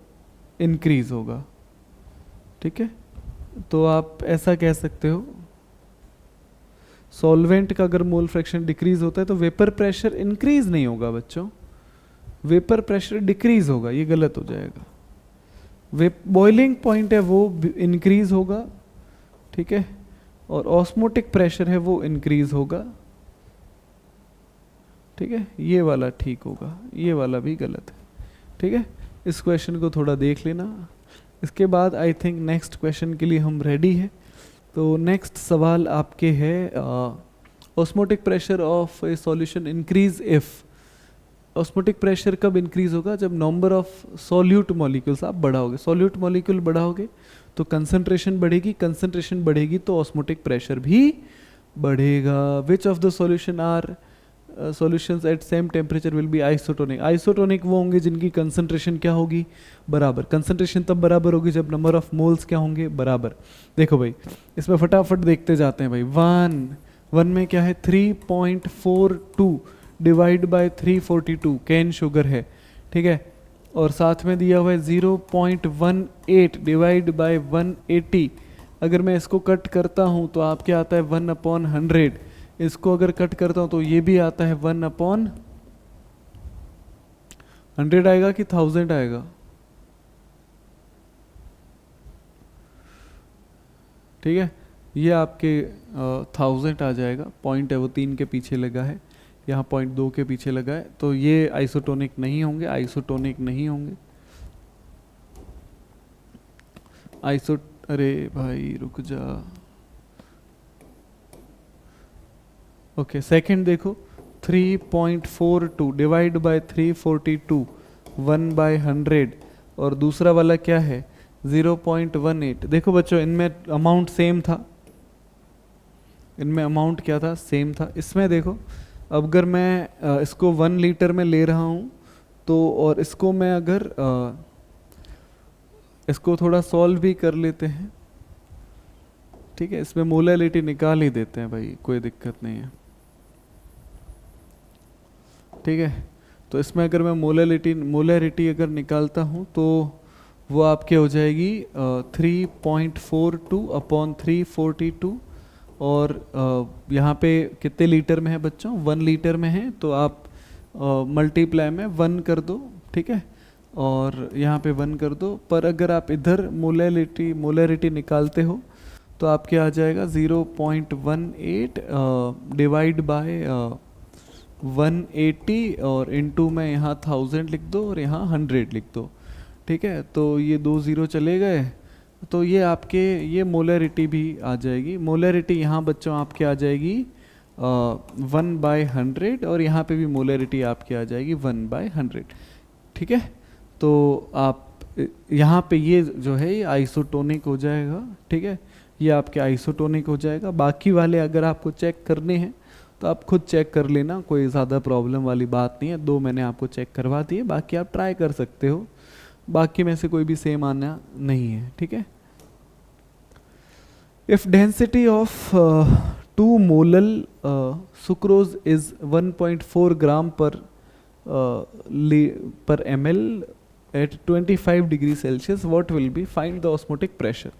इंक्रीज होगा। ठीक है, तो आप ऐसा कह सकते हो सॉल्वेंट का अगर मोल फ्रैक्शन डिक्रीज होता है तो वेपर प्रेशर इंक्रीज नहीं होगा बच्चों, वेपर प्रेशर डिक्रीज होगा, ये गलत हो जाएगा। बॉइलिंग पॉइंट है वो इंक्रीज होगा, ठीक है, और ऑस्मोटिक प्रेशर है वो इंक्रीज होगा। ठीक है, ये वाला ठीक होगा, ये वाला भी गलत है। ठीक है, इस क्वेश्चन को थोड़ा देख लेना। इसके बाद आई थिंक नेक्स्ट क्वेश्चन के लिए हम रेडी है। तो नेक्स्ट सवाल आपके है osmotic pressure of a solution increase if, osmotic pressure कब इंक्रीज होगा, जब नंबर ऑफ सॉल्यूट मॉलिक्यूल्स आप बढ़ाओगे, सॉल्यूट मॉलिक्यूल बढ़ाओगे तो कंसंट्रेशन बढ़ेगी, कंसंट्रेशन बढ़ेगी तो ऑस्मोटिक प्रेशर भी बढ़ेगा। Which of the solution are solutions at same temperature will be isotonic, isotonic वो होंगे जिनकी कंसंट्रेशन क्या होगी, बराबर। कंसंट्रेशन तब बराबर होगी जब नंबर ऑफ मोल्स क्या होंगे, बराबर। देखो भाई इसमें फटाफट देखते जाते हैं भाई। वन में क्या है 3.42 डिवाइड बाय 342 कैन शुगर है, ठीक है, और साथ में दिया हुआ है 0.18 डिवाइड बाय 180। अगर मैं इसको कट करता हूँ तो आप क्या आता है 1/100, इसको अगर कट करता हूँ तो ये भी आता है 1/100 आएगा कि 1000 आएगा, ठीक है, ये आपके 1000 आ जाएगा। पॉइंट है वो 3 के पीछे लगा है, यहाँ पॉइंट 2 के पीछे लगा है, तो ये आइसोटोनिक नहीं होंगे, आइसोटोनिक नहीं होंगे। अरे भाई रुक जा। ओके, सेकंड देखो 3.42 डिवाइड बाय 342 1/100, और दूसरा वाला क्या है 0.18। देखो बच्चों इनमें अमाउंट सेम था, इनमें अमाउंट क्या था, सेम था। इसमें देखो अब अगर मैं इसको 1 लीटर में ले रहा हूँ तो, और इसको मैं अगर इसको थोड़ा सॉल्व भी कर लेते हैं, ठीक है, इसमें मोलैलिटी निकाल ही देते हैं भाई, कोई दिक्कत नहीं है। ठीक है, तो इसमें अगर मैं मोलैरिटी अगर निकालता हूँ तो वो आपके हो जाएगी 3.42 अपॉन 342, और यहाँ पे कितने लीटर में है बच्चों, 1 लीटर में है, तो आप मल्टीप्लाई में 1 कर दो, ठीक है, और यहाँ पे 1 कर दो। पर अगर आप इधर मोलैरिटी निकालते हो तो आपके आ जाएगा 0.18 डिवाइड बाय 180, और इनटू में यहाँ 1000 लिख दो और यहाँ 100 लिख दो, ठीक है, तो ये 2 0 चले गए, तो ये आपके ये मोलैरिटी भी आ जाएगी। मोलैरिटी यहाँ बच्चों आपके आ जाएगी 1/100, और यहाँ पे भी मोलैरिटी आपकी आ जाएगी 1/100, ठीक है। तो आप यहाँ पे ये जो है ये आइसोटोनिक हो जाएगा, ठीक है, ये आपके आइसोटोनिक हो जाएगा। बाकी वाले अगर आपको चेक करने हैं तो आप खुद चेक कर लेना, कोई ज़्यादा प्रॉब्लम वाली बात नहीं है। 2 मैंने आपको चेक करवा दिए, बाकी आप ट्राई कर सकते हो, बाकी में से कोई भी सेम आना नहीं है, ठीक है। If density of 2 molal sucrose is 1.4 gram per ml at 25 degree Celsius, what will be, find the osmotic pressure.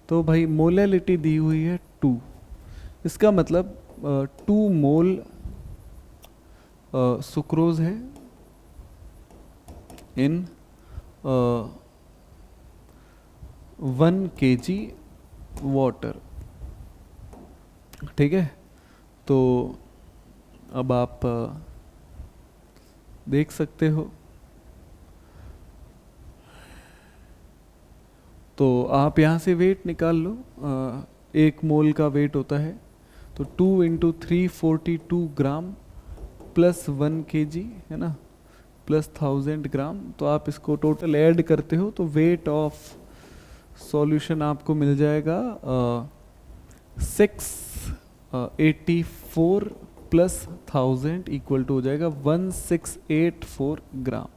तो भाई मोलैलिटी दी हुई है 2, इसका मतलब 2 मोल सुक्रोज है इन 1 kg वाटर, ठीक है। तो अब आप देख सकते हो, तो आप यहाँ से वेट निकाल लो, 1 मोल का वेट होता है तो 2 × 342 ग्राम प्लस 1 kg है ना, प्लस 1000 ग्राम, तो आप इसको टोटल ऐड करते हो तो वेट ऑफ सॉल्यूशन आपको मिल जाएगा 684 प्लस 1000 इक्वल टू हो जाएगा 1684 ग्राम,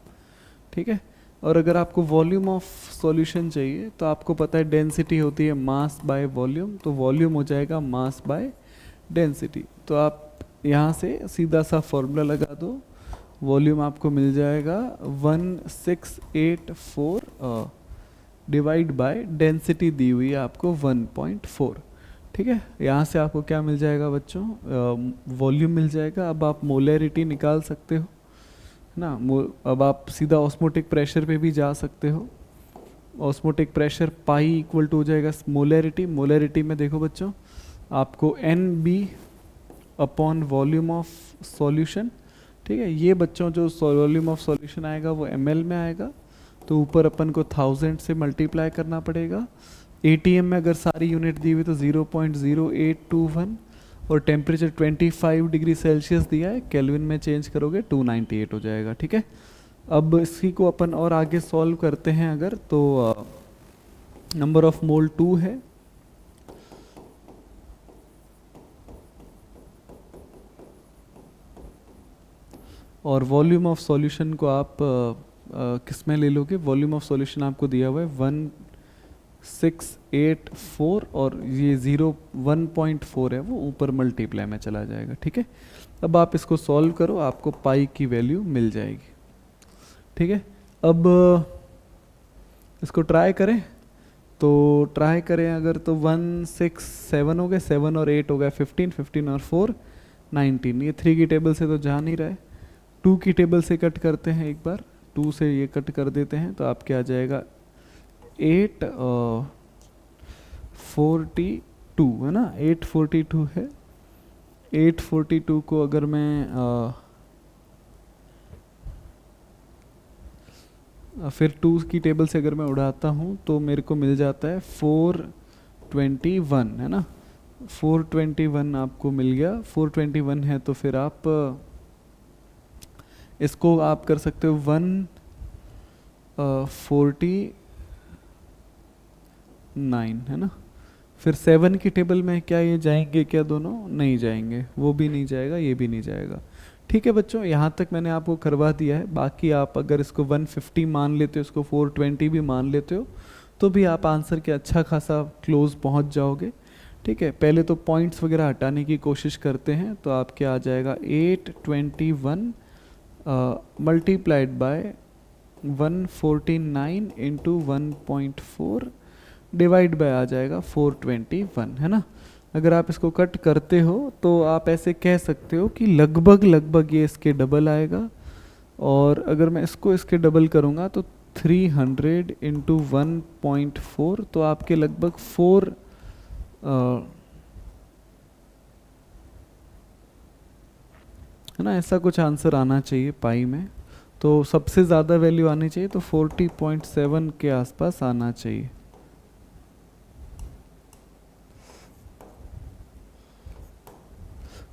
ठीक है। और अगर आपको वॉल्यूम ऑफ सॉल्यूशन चाहिए तो आपको पता है डेंसिटी होती है मास बाय वॉल्यूम, तो वॉल्यूम हो जाएगा मास बाय डेंसिटी। तो आप यहाँ से सीधा सा फॉर्मूला लगा दो, वॉल्यूम आपको मिल जाएगा 1684 डिवाइड बाय डेंसिटी दी हुई है आपको 1.4। ठीक है, यहाँ से आपको क्या मिल जाएगा बच्चों, वॉल्यूम मिल जाएगा। अब आप मोलैरिटी निकाल सकते हो ना, अब आप सीधा ऑस्मोटिक प्रेशर पे भी जा सकते हो। Osmotic pressure pi equal to हो जाएगा मोलैरिटी। मोलैरिटी में देखो बच्चों, आपको N B upon volume of solution. ठीक है, ये बच्चों जो वॉल्यूम ऑफ सॉल्यूशन आएगा वो ml में आएगा, तो ऊपर अपन को 1000 से मल्टीप्लाई करना पड़ेगा। ATM में अगर सारी यूनिट दी हुई तो 0.0821 और टेम्परेचर 25 डिग्री सेल्सियस दिया है, केल्विन में चेंज करोगे 298 हो जाएगा। ठीक है, अब इसी को अपन और आगे सॉल्व करते हैं अगर, तो नंबर ऑफ मोल 2 है, और वॉल्यूम ऑफ सॉल्यूशन को आप किस में ले लोगे, वॉल्यूम ऑफ सॉल्यूशन आपको दिया हुआ है 1684 और ये 1.4 है, वो ऊपर मल्टीप्लाई में चला जाएगा। ठीक है, अब आप इसको सॉल्व करो, आपको पाई की वैल्यू मिल जाएगी। ठीक है, अब इसको ट्राई करें, तो ट्राई करें अगर तो 1 6 7 हो गए, 7 और 8 हो गया 15, 15 और 4 19। ये 3 की टेबल से तो जा नहीं रहा है, 2 की टेबल से कट करते हैं एक बार, 2 से ये कट कर देते हैं, तो आपके आ जाएगा 842 है ना, 842 है। 842 को अगर मैं फिर 2 की टेबल से अगर मैं उड़ाता हूँ तो मेरे को मिल जाता है 421 है ना, 421 आपको मिल गया। 421 है तो फिर आप इसको आप कर सकते हो 149 है ना। फिर 7 की टेबल में क्या ये जाएंगे क्या, दोनों नहीं जाएंगे, वो भी नहीं जाएगा, ये भी नहीं जाएगा। ठीक है बच्चों, यहाँ तक मैंने आपको करवा दिया है। बाकी आप अगर इसको 150 मान लेते हो, इसको 420 भी मान लेते हो, तो भी आप आंसर के अच्छा खासा क्लोज पहुँच जाओगे। ठीक है, पहले तो पॉइंट्स वगैरह हटाने की कोशिश करते हैं, तो आपके आ जाएगा 821 multiplied by 149 into 1.4 divide by आ जाएगा 421 है ना। अगर आप इसको कट करते हो तो आप ऐसे कह सकते हो कि लगभग लगभग ये इसके डबल आएगा, और अगर मैं इसको इसके डबल करूँगा तो 300 इंटू 1.4, तो आपके लगभग 4 है ना, ऐसा कुछ आंसर आना चाहिए पाई में। तो सबसे ज़्यादा वैल्यू आनी चाहिए, तो 40.7 के आसपास आना चाहिए।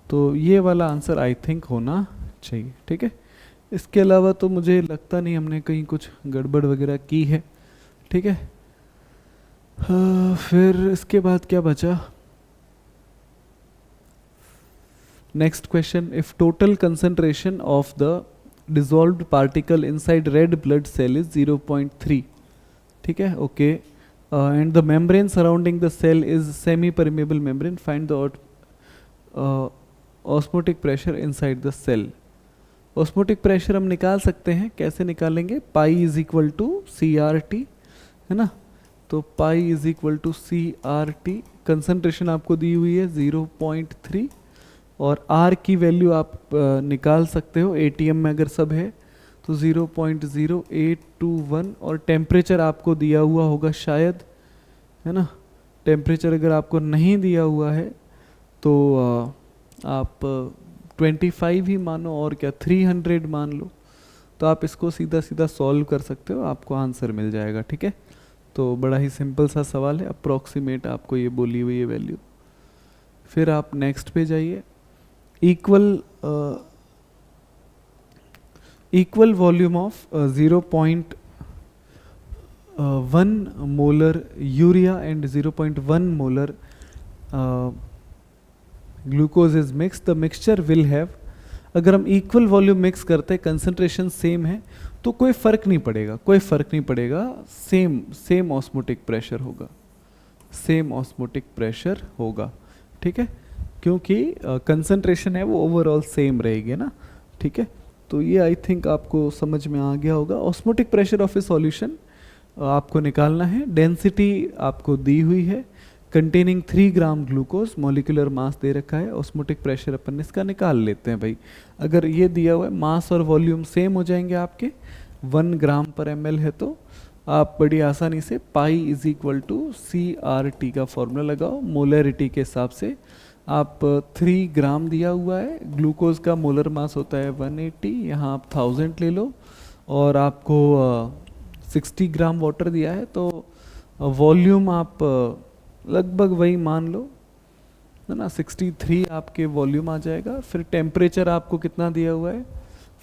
तो ये वाला आंसर आई थिंक होना चाहिए। ठीक है, इसके अलावा तो मुझे लगता नहीं हमने कहीं कुछ गड़बड़ वगैरह की है। ठीक है, फिर इसके बाद क्या बचा, next question, if total concentration of the dissolved particle inside red blood cell is 0.3। ठीक है, okay, and the membrane surrounding the cell is semi permeable membrane, find the osmotic pressure inside the cell. Osmotic pressure हम निकाल सकते हैं, कैसे निकालेंगे, pi is equal to CRT है ना। तो pi is equal to CRT, concentration आपको दी हुई है 0.3, और R की वैल्यू आप निकाल सकते हो, ATM में अगर सब है तो 0.0821, और टेम्परेचर आपको दिया हुआ होगा शायद, है ना। टेम्परेचर अगर आपको नहीं दिया हुआ है तो आप 25 ही मानो, और क्या 300 मान लो, तो आप इसको सीधा सीधा सॉल्व कर सकते हो, आपको आंसर मिल जाएगा। ठीक है, तो बड़ा ही सिंपल सा सवाल है, अप्रॉक्सीमेट आपको ये बोली हुई है वैल्यू। फिर आप नेक्स्ट पे जाइए, equal volume of 0.1 molar urea and 0.1 molar glucose is mixed, the mixture will have अगर हम इक्वल वॉल्यूम मिक्स करते हैं, कंसंट्रेशन सेम है, तो कोई फ़र्क नहीं पड़ेगा, कोई फ़र्क नहीं पड़ेगा, सेम सेम ऑस्मोटिक प्रेशर होगा, सेम ऑस्मोटिक प्रेशर होगा, ठीक है, क्योंकि कंसंट्रेशन है वो ओवरऑल सेम रहेगी ना, ठीक है। तो ये आई थिंक आपको समझ में आ गया होगा। Osmotic pressure of a solution आपको निकालना है, डेंसिटी आपको दी हुई है, containing 3 gram glucose, molecular mass दे रखा है, ऑस्मोटिक प्रेशर अपन इसका निकाल लेते हैं भाई। अगर ये दिया हुआ है, मास और वॉल्यूम सेम हो जाएंगे आपके, 1 ग्राम पर ml है, तो आप बड़ी आसानी से pi is equal to CRT का फॉर्मूला लगाओ, मोलरिटी के हिसाब से। आप 3 ग्राम दिया हुआ है, ग्लूकोज का मोलर मास होता है 180, यहाँ आप 1000 ले लो, और आपको 60 ग्राम वाटर दिया है, तो वॉल्यूम आप लगभग वही मान लो, है ना, 63 आपके वॉल्यूम आ जाएगा। फिर टेम्परेचर आपको कितना दिया हुआ है,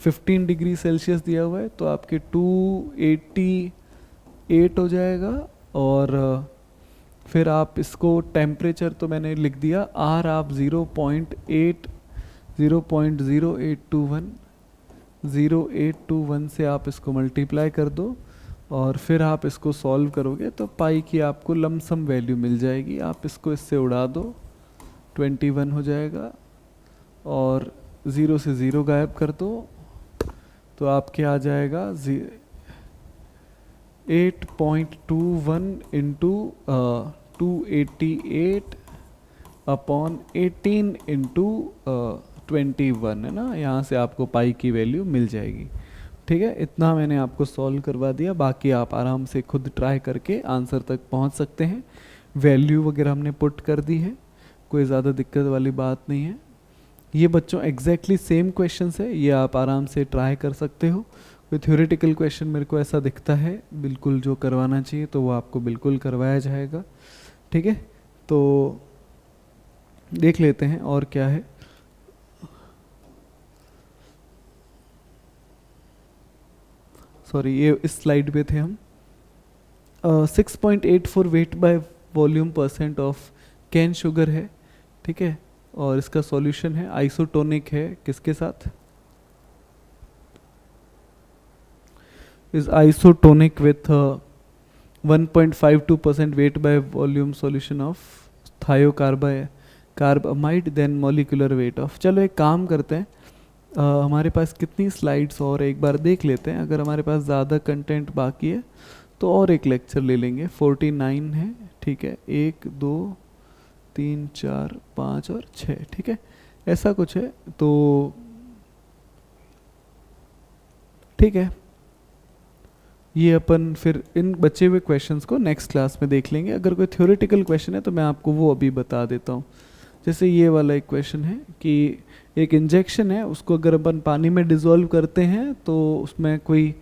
15 डिग्री सेल्सियस दिया हुआ है, तो आपके 288 हो जाएगा। और फिर आप इसको टेम्परेचर तो मैंने लिख दिया, आर आप 0.0821 से आप इसको मल्टीप्लाई कर दो, और फिर आप इसको सॉल्व करोगे तो पाई की आपको लमसम वैल्यू मिल जाएगी। आप इसको इससे उड़ा दो, 21 हो जाएगा, और 0 से 0 गायब कर दो, तो आपके आ जाएगा 8.21 इंटू 288 अपॉन 18 इंटू 21, है ना, यहाँ से आपको पाई की वैल्यू मिल जाएगी, ठीक है। इतना मैंने आपको सॉल्व करवा दिया, बाकी आप आराम से खुद ट्राई करके आंसर तक पहुँच सकते हैं। वैल्यू वगैरह हमने पुट कर दी है, कोई ज़्यादा दिक्कत वाली बात नहीं है। ये बच्चों एग्जैक्टली सेम क्वेश्चंस है, ये आप आराम से ट्राई कर सकते हो। कोई थ्योरेटिकल क्वेश्चन मेरे को ऐसा दिखता है बिल्कुल जो करवाना चाहिए तो वो आपको बिल्कुल करवाया जाएगा, ठीक है। तो देख लेते हैं और क्या है। सॉरी, ये इस स्लाइड पे थे हम। 6.84 wait by volume % of cane sugar है, ठीक है, और इसका सॉल्यूशन है, आइसोटोनिक है, किसके साथ, is isotonic with 1.52% weight by volume solution of thiocarbamide, then molecular weight of. चलो एक काम करते हैं, हमारे पास कितनी स्लाइड्स और एक बार देख लेते हैं, अगर हमारे पास ज़्यादा कंटेंट बाकी है तो और एक लेक्चर ले लेंगे। 49 है, ठीक है, 1 2 3 4 5 और 6, ठीक है, ऐसा कुछ है, तो ठीक है, ये अपन फिर इन बचे हुए क्वेश्चंस को नेक्स्ट क्लास में देख लेंगे। अगर कोई थ्योरेटिकल क्वेश्चन है तो मैं आपको वो अभी बता देता हूँ। जैसे ये वाला एक क्वेश्चन है कि एक इंजेक्शन है, उसको अगर अपन पानी में डिज़ोल्व करते हैं तो उसमें कोई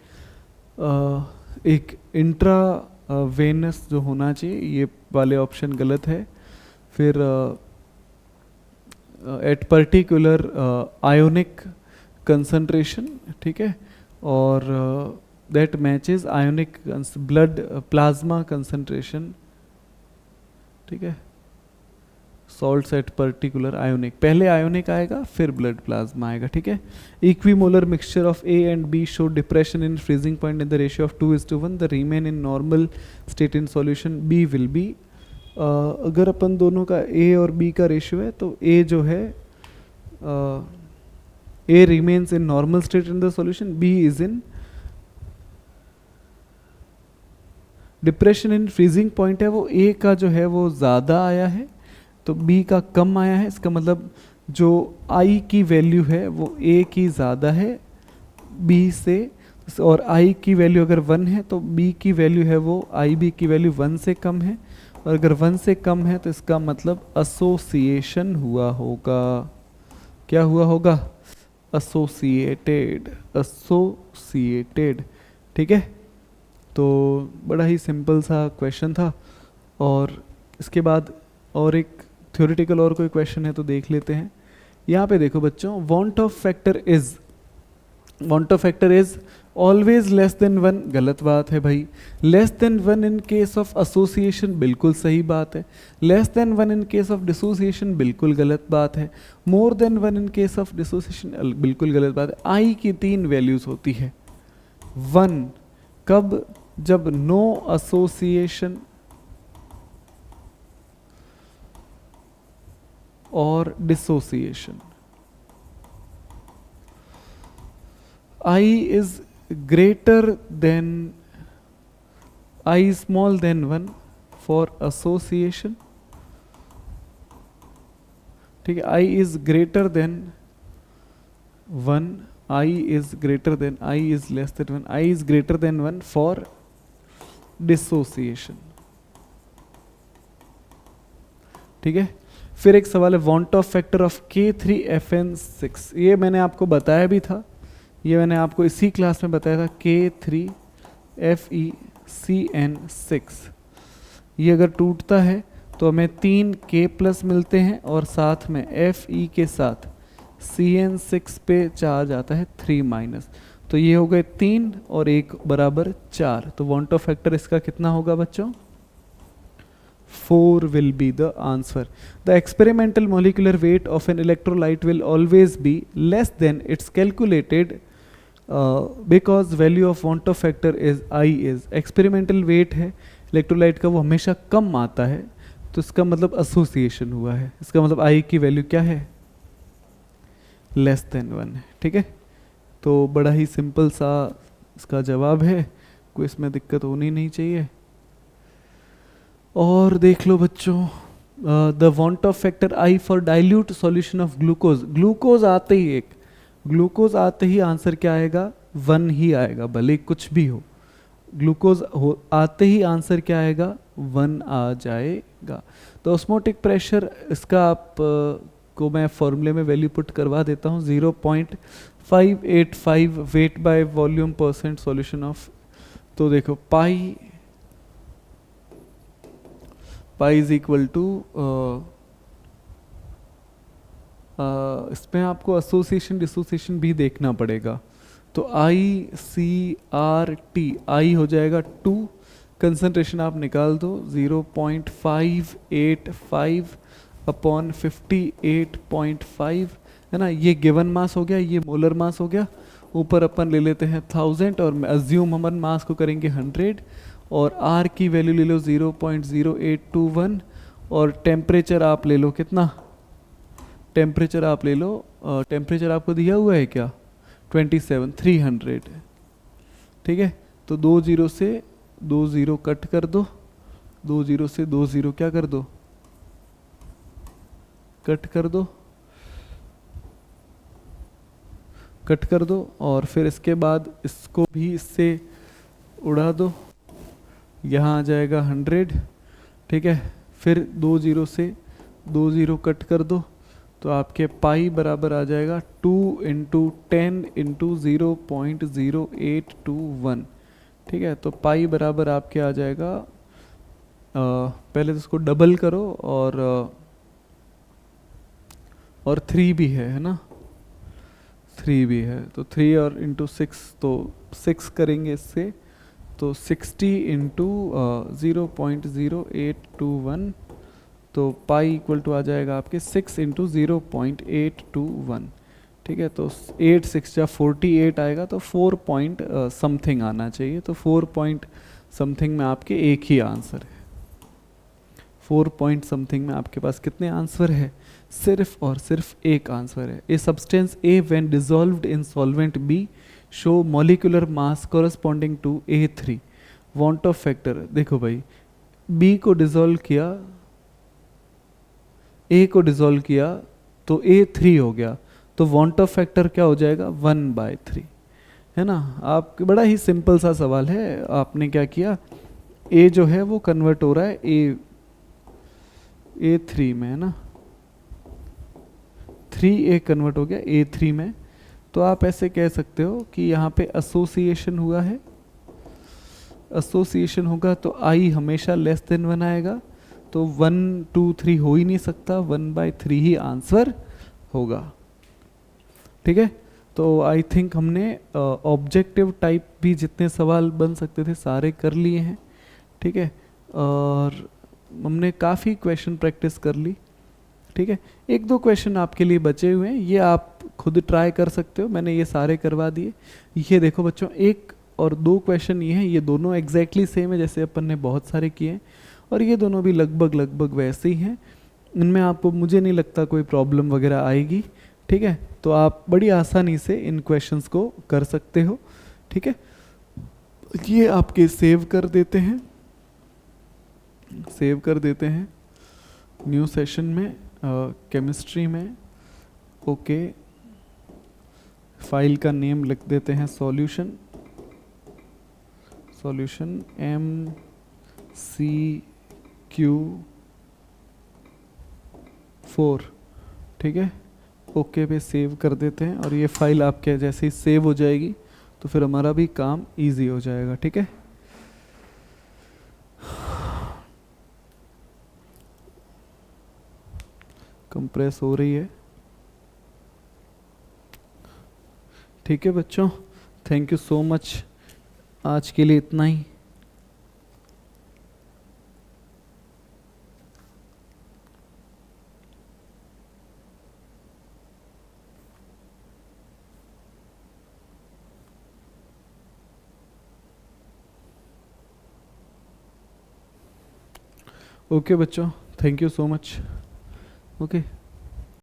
एक इंट्रा वेनस जो होना चाहिए, ये वाले ऑप्शन गलत है। फिर एट पर्टिकुलर आयोनिक कंसंट्रेशन, ठीक है, और that matches ionic blood plasma concentration, ठीक है, सॉल्ट्स एट पर्टिकुलर आयोनिक, पहले आयोनिक आएगा फिर ब्लड प्लाज्मा आएगा, ठीक है। Equimolar mixture of A and B show depression in freezing point in the ratio of 2:1, the remain in normal state in solution, B will be. अगर अपन दोनों का A और B का रेशियो है तो A जो है A remains in normal state in the solution, B is in depression in freezing point है, वो A का जो है वो ज़्यादा आया है तो B का कम आया है। इसका मतलब जो I की वैल्यू है वो A की ज़्यादा है B से, और I की वैल्यू अगर 1 है तो B की वैल्यू है वो IB की वैल्यू 1 से कम है, और अगर 1 से कम है तो इसका मतलब एसोसिएशन हुआ होगा। क्या हुआ होगा, एसोसिएटेड, एसोसिएटेड, ठीक है। तो बड़ा ही सिंपल सा क्वेश्चन था। और इसके बाद और एक थ्योरेटिकल और कोई क्वेश्चन है तो देख लेते हैं। यहाँ पे देखो बच्चों, want Hoff factor is always less than one गलत बात है भाई, less than one in case of association बिल्कुल सही बात है, less than one in case of dissociation बिल्कुल गलत बात है, more than one in case of dissociation बिल्कुल गलत बात है। आई की 3 वैल्यूज होती है। वन कब? जब नो एसोसिएशन और dissociation. I is greater than I small than 1 for association, ठीक है। I is greater than 1, I is greater than, I is less than 1, I is greater than 1 for dissociation, ठीक है। फिर एक सवाल है want Hoff factor of K3FN6, ये मैंने आपको बताया भी था, ये मैंने आपको इसी क्लास में बताया था। K3FeCN6 ये अगर टूटता है तो हमें 3 K+ मिलते हैं और साथ में Fe के साथ CN6 पे चार्ज आता है 3-, तो ये हो गए 3 और 1 बराबर 4। तो वांट ऑफ फैक्टर इसका कितना होगा बच्चों? 4 will be the answer. The experimental molecular weight of an electrolyte will always be less than its calculated because value of want of factor is I is experimental weight है electrolyte का, वो हमेशा कम आता है, तो इसका मतलब एसोसिएशन हुआ है, इसका मतलब I की वैल्यू क्या है? लेस देन 1 है, ठीक है। तो बड़ा ही सिंपल सा इसका जवाब है, कोई इसमें दिक्कत होनी नहीं चाहिए। और देख लो बच्चों, the want Hoff factor I for dilute solution of glucose, glucose आते ही ग्लूकोज आते ही आंसर क्या आएगा? 1 ही आएगा, भले कुछ भी हो, ग्लूकोज आते ही आंसर क्या आएगा? 1 आ जाएगा। तो ऑस्मोटिक प्रेशर इसका आप को मैं फॉर्मूले में वैल्यू पुट करवा देता हूँ, 0.585 wait by volume % solution of, तो देखो पाई इज इक्वल टू, इसमें आपको एसोसिएशन डिसोसिएशन भी देखना पड़ेगा, तो ICRT आई हो जाएगा 2, कंसंट्रेशन आप निकाल दो 0.585 अपॉन 58.5 है ना, ये गिवन मास हो गया, ये मोलर मास हो गया, ऊपर अपन ले लेते हैं 1000 और अज्यूम हम मास को करेंगे 100 और R की वैल्यू ले लो 0.0821 और टेम्परेचर आप ले लो कितना? टेम्परेचर आप ले लो, टेम्परेचर आपको दिया हुआ है क्या? 300, ठीक है। तो 2 0 से 2 0 कट कर दो, 2 0 से 2 0 क्या कर दो? कट कर दो और फिर इसके बाद इसको भी इससे उड़ा दो, यहाँ आ जाएगा 100, ठीक है। फिर 2 0 से 2 0 कट कर दो, तो आपके पाई बराबर आ जाएगा 2 × 10 × 0.0821, ठीक है। तो पाई बराबर आपके आ जाएगा, पहले तो इसको डबल करो और 3 भी है ना, 3 भी है, तो 3 और × 6, तो 6 करेंगे इससे, तो 60 × 0.0821, तो पाई इक्वल टू आ जाएगा आपके 6 × 0.821, ठीक है। तो 8 6 48 आएगा, तो 4 पॉइंट समथिंग आना चाहिए, तो 4 पॉइंट समथिंग में आपके एक ही आंसर है। 4 पॉइंट समथिंग में आपके पास कितने आंसर है? सिर्फ और सिर्फ एक आंसर है। A substance A when dissolved in solvent B show molecular mass corresponding to A3, van't Hoff factor, देखो भाई बी को डिसॉल्व किया, ए को डिसॉल्व किया तो A3 हो गया, तो वांट ऑफ फैक्टर क्या हो जाएगा? 1/3, है ना। आप बड़ा ही सिंपल सा सवाल है, आपने क्या किया, ए जो है वो कन्वर्ट हो रहा है A3 में, है ना, 3A कन्वर्ट हो गया A3 में, तो आप ऐसे कह सकते हो कि यहाँ पे एसोसिएशन हुआ है, एसोसिएशन होगा तो I हमेशा लेस देन 1 आएगा, तो 1 2 3 हो ही नहीं सकता, 1/3 ही आंसर होगा, ठीक है। तो आई थिंक हमने ऑब्जेक्टिव टाइप भी जितने सवाल बन सकते थे सारे कर लिए हैं, ठीक है। और हमने काफ़ी क्वेश्चन प्रैक्टिस कर ली, ठीक है। एक दो क्वेश्चन आपके लिए बचे हुए हैं, ये आप खुद ट्राई कर सकते हो, मैंने ये सारे करवा दिए। ये देखो बच्चों, एक और दो क्वेश्चन ये हैं, ये दोनों एग्जैक्टली सेम है जैसे अपन ने बहुत सारे किए हैं, और ये दोनों भी लगभग लगभग वैसे ही हैं। इनमें आपको, मुझे नहीं लगता कोई प्रॉब्लम वगैरह आएगी, ठीक है। तो आप बड़ी आसानी से इन क्वेश्चंस को कर सकते हो, ठीक है। ये आपके सेव कर देते हैं, सेव कर देते हैं न्यू सेशन में, केमिस्ट्री में। ओके, फाइल का नेम लिख देते हैं सॉल्यूशन, सॉल्यूशन MCQ4, ठीक है। ओके पे सेव कर देते हैं, और ये फाइल आपके जैसे ही सेव हो जाएगी तो फिर हमारा भी काम इजी हो जाएगा, ठीक है। कंप्रेस हो रही है, ठीक है बच्चों। थैंक यू सो मच, आज के लिए इतना ही। ओके बच्चों, thank you so much. Okay.